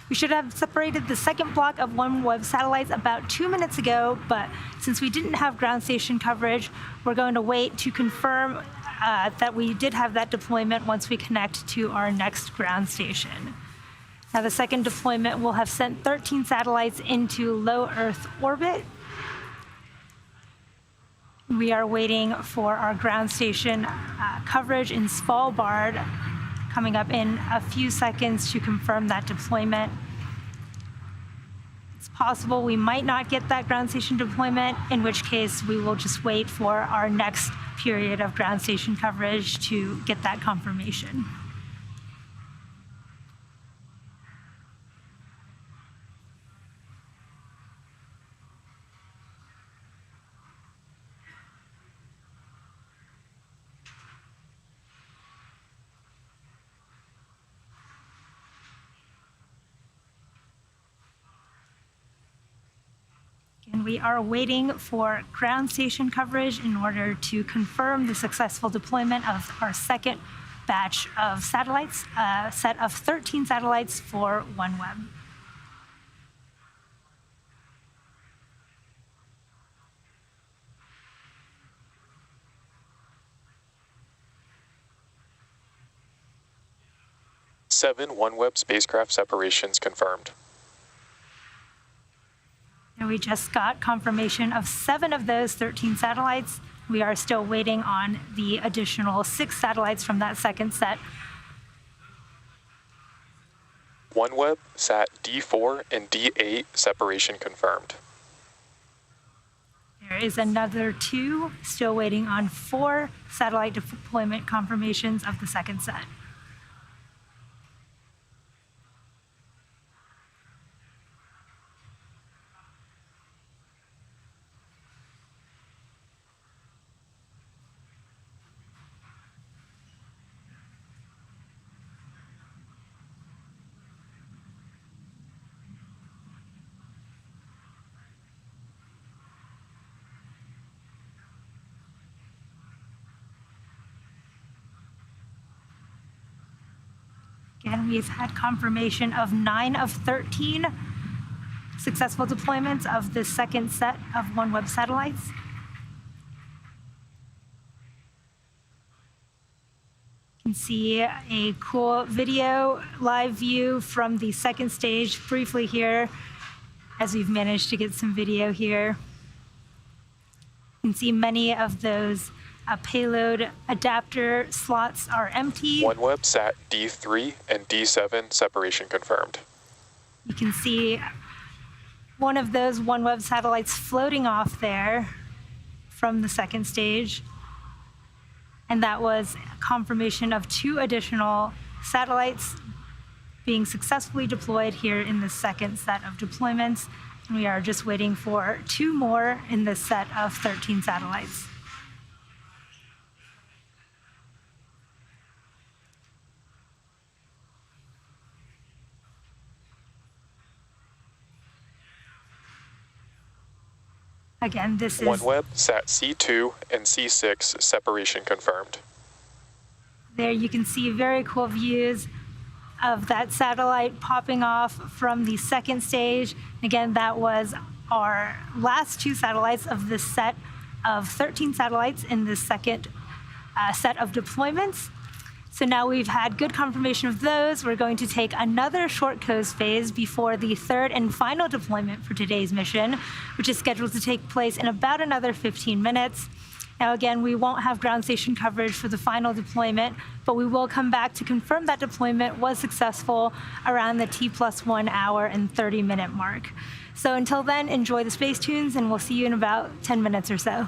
We should have separated the second block of OneWeb satellites about 2 minutes ago, but since we didn't have ground station coverage, we're going to wait to confirm that we did have that deployment once we connect to our next ground station. Now, the second deployment will have sent 13 satellites into low Earth orbit. We are waiting for our ground station coverage in Svalbard coming up in a few seconds to confirm that deployment. It's possible we might not get that ground station deployment, in which case we will just wait for our next period of ground station coverage to get that confirmation. And we are waiting for ground station coverage in order to confirm the successful deployment of our second batch of satellites, a set of 13 satellites for OneWeb. Seven OneWeb spacecraft separations confirmed. And we just got confirmation of 7 of those 13 satellites. We are still waiting on the additional 6 satellites from that second set. OneWeb Sat D4 and D8 separation confirmed. There is another 2 still waiting on 4 satellite deployment confirmations of the second set. Again, we've had confirmation of 9 of 13 successful deployments of the second set of OneWeb satellites. You can see a cool video live view from the second stage briefly here, as we've managed to get some video here. You can see many of those payload adapter slots are empty. OneWeb Sat D3 and D7 separation confirmed. You can see one of those OneWeb satellites floating off there from the second stage. And that was confirmation of 2 additional satellites being successfully deployed here in the second set of deployments. And we are just waiting for 2 more in this set of 13 satellites. Again, this is OneWeb Sat C2 and C6 separation confirmed. there. You can see very cool views of that satellite popping off from the second stage. Again, that was our last 2 satellites of this set of 13 satellites in this second set of deployments. So now we've had good confirmation of those. We're going to take another short coast phase before the third and final deployment for today's mission, which is scheduled to take place in about another 15 minutes. Now, again, we won't have ground station coverage for the final deployment, but we will come back to confirm that deployment was successful around the T+1 hour and 30-minute mark. So until then, enjoy the space tunes, and we'll see you in about 10 minutes or so.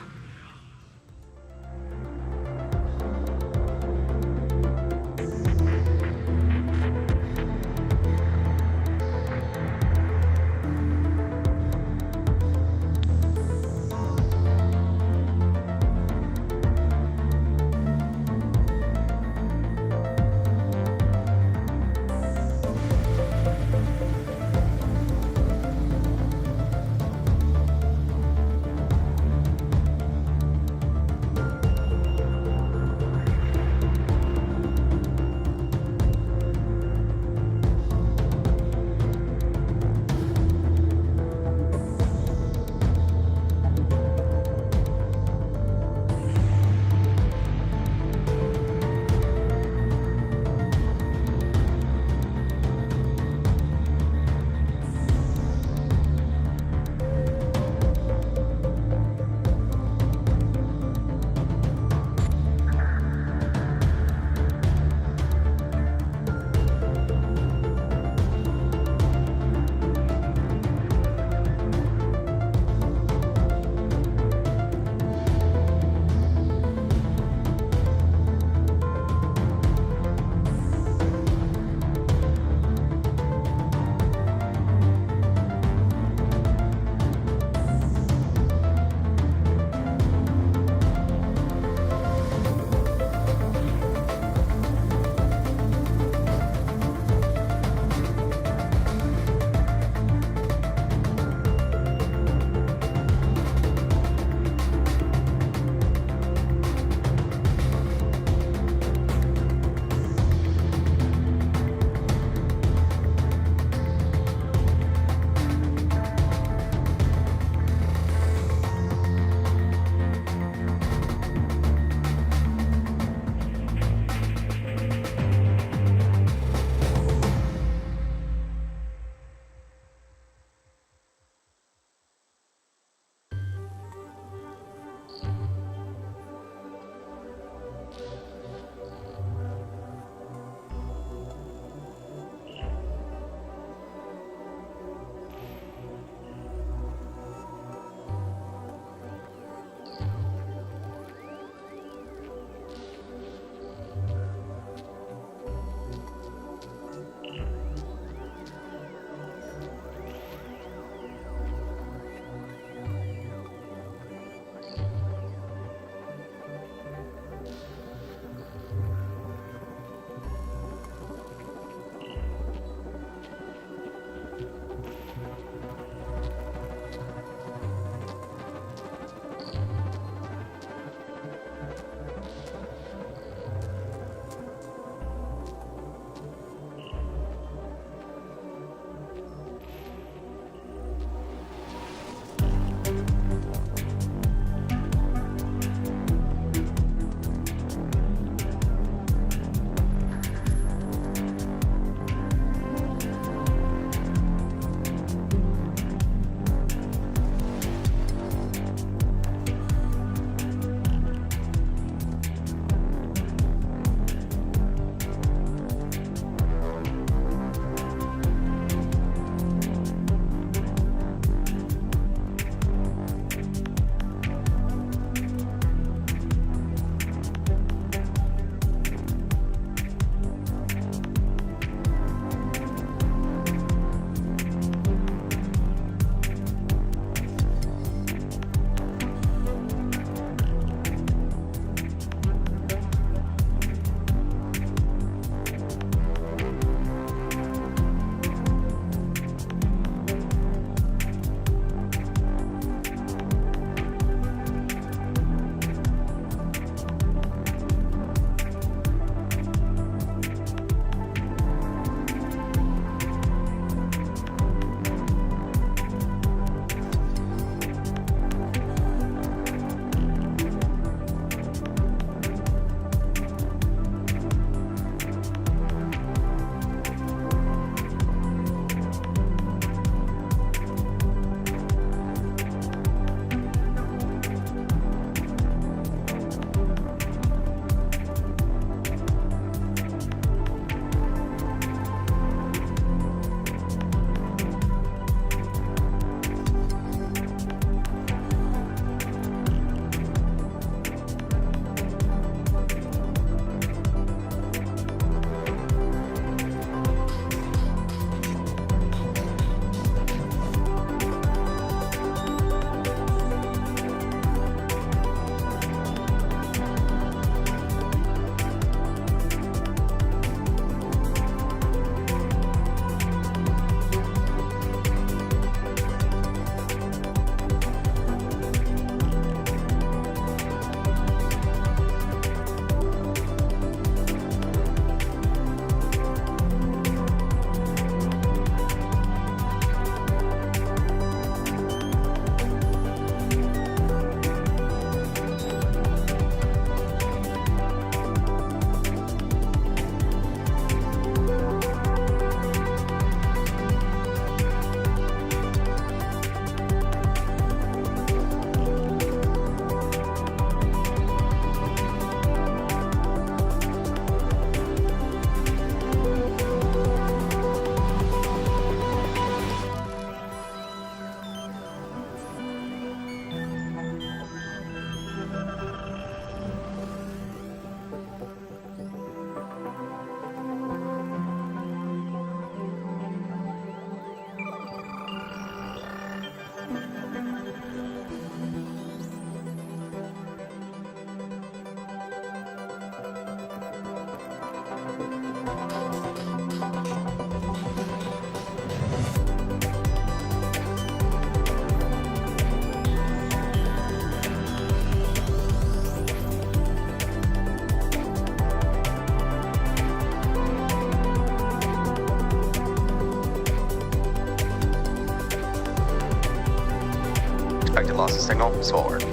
loss of signal. Swell work.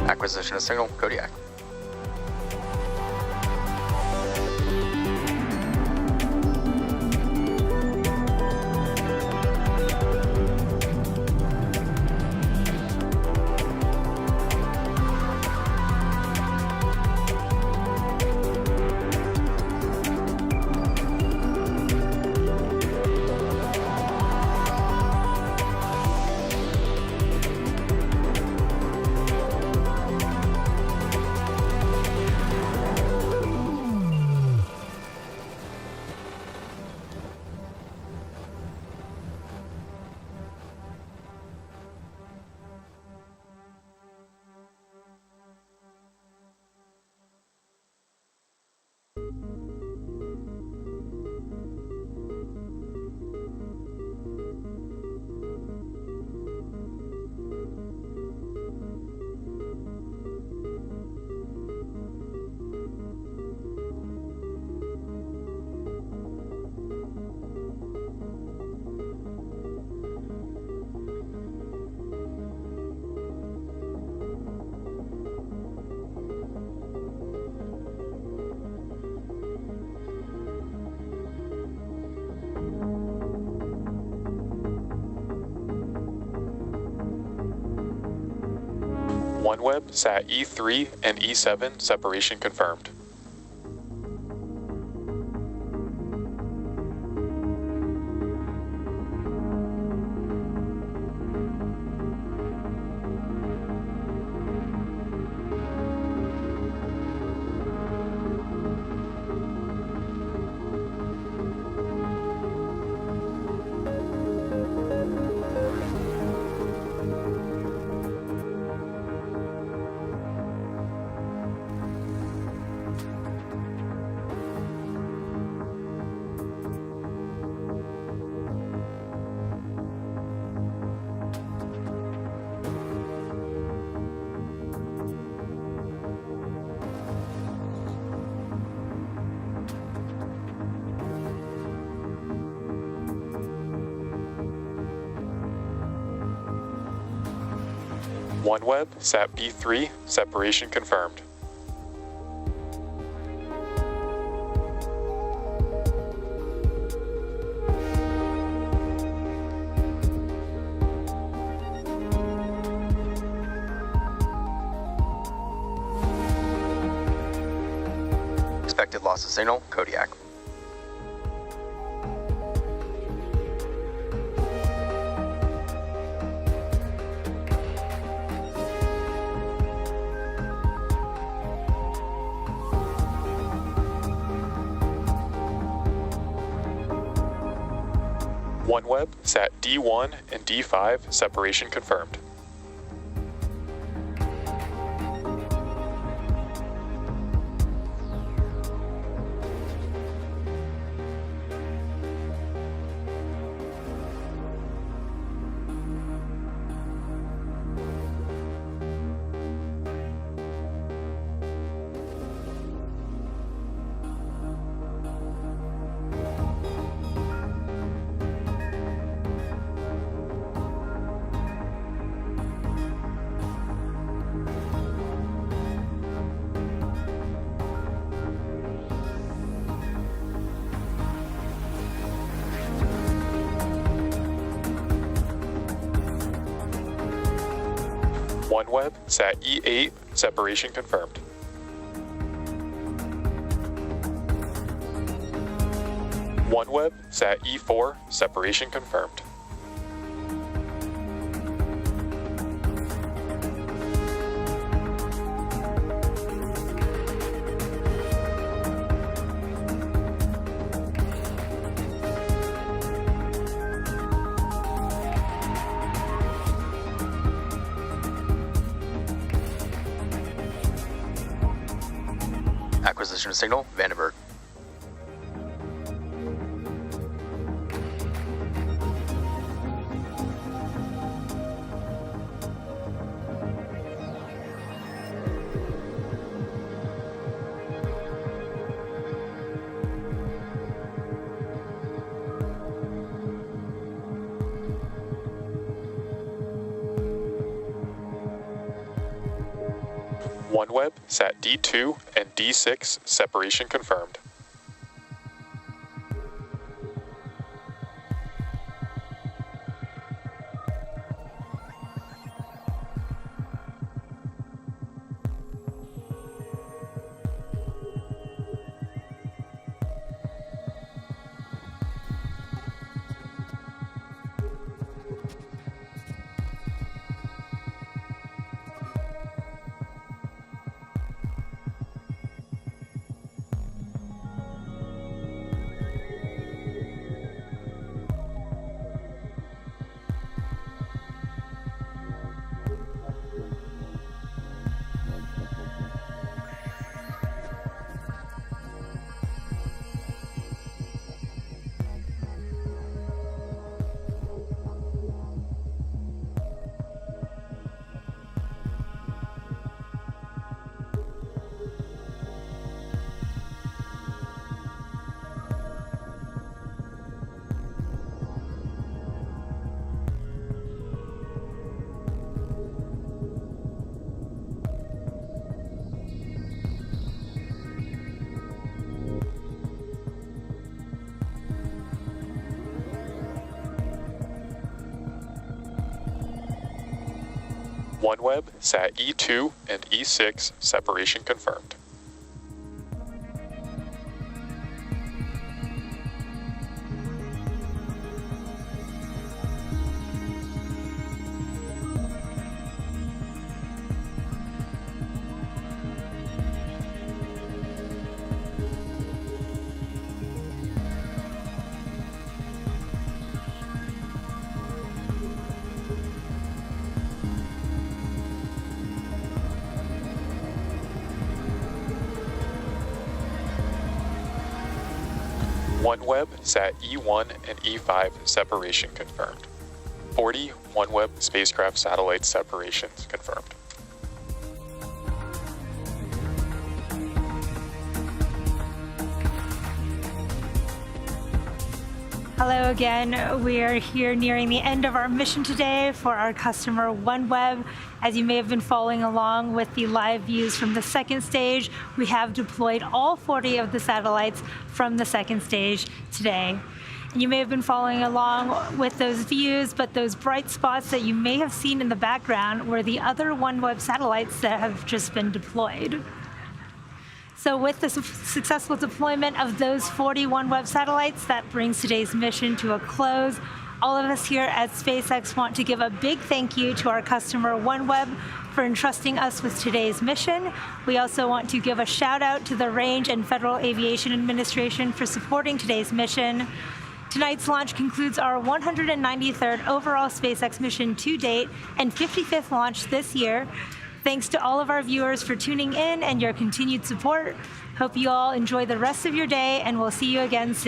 Acquisition of signal. Kodiak. OneWeb, sat E3 and E7, separation confirmed. OneWeb, sat B3, separation confirmed. Expected loss of signal. Kodiak. OneWeb, sat D1 and D5, separation confirmed. OneWeb, sat E8, separation confirmed. OneWeb, sat E4, separation confirmed. Acquisition of signal, Vandenberg. OneWeb, Sat D2 and D6, separation confirmed. OneWeb, Sat E2 and E6, separation confirmed. OneWeb, Sat E1 and E5, separation confirmed. 40 OneWeb spacecraft satellite separations confirmed. Hello again. We are here nearing the end of our mission today for our customer OneWeb. As you may have been following along with the live views from the second stage, we have deployed all 40 of the satellites from the second stage today. And you may have been following along with those views, but those bright spots that you may have seen in the background were the other OneWeb satellites that have just been deployed. So with the successful deployment of those 40 OneWeb satellites, that brings today's mission to a close. All of us here at SpaceX want to give a big thank you to our customer OneWeb for entrusting us with today's mission. We also want to give a shout out to the Range and Federal Aviation Administration for supporting today's mission. Tonight's launch concludes our 193rd overall SpaceX mission to date and 55th launch this year. Thanks to all of our viewers for tuning in and your continued support. Hope you all enjoy the rest of your day, and we'll see you again soon.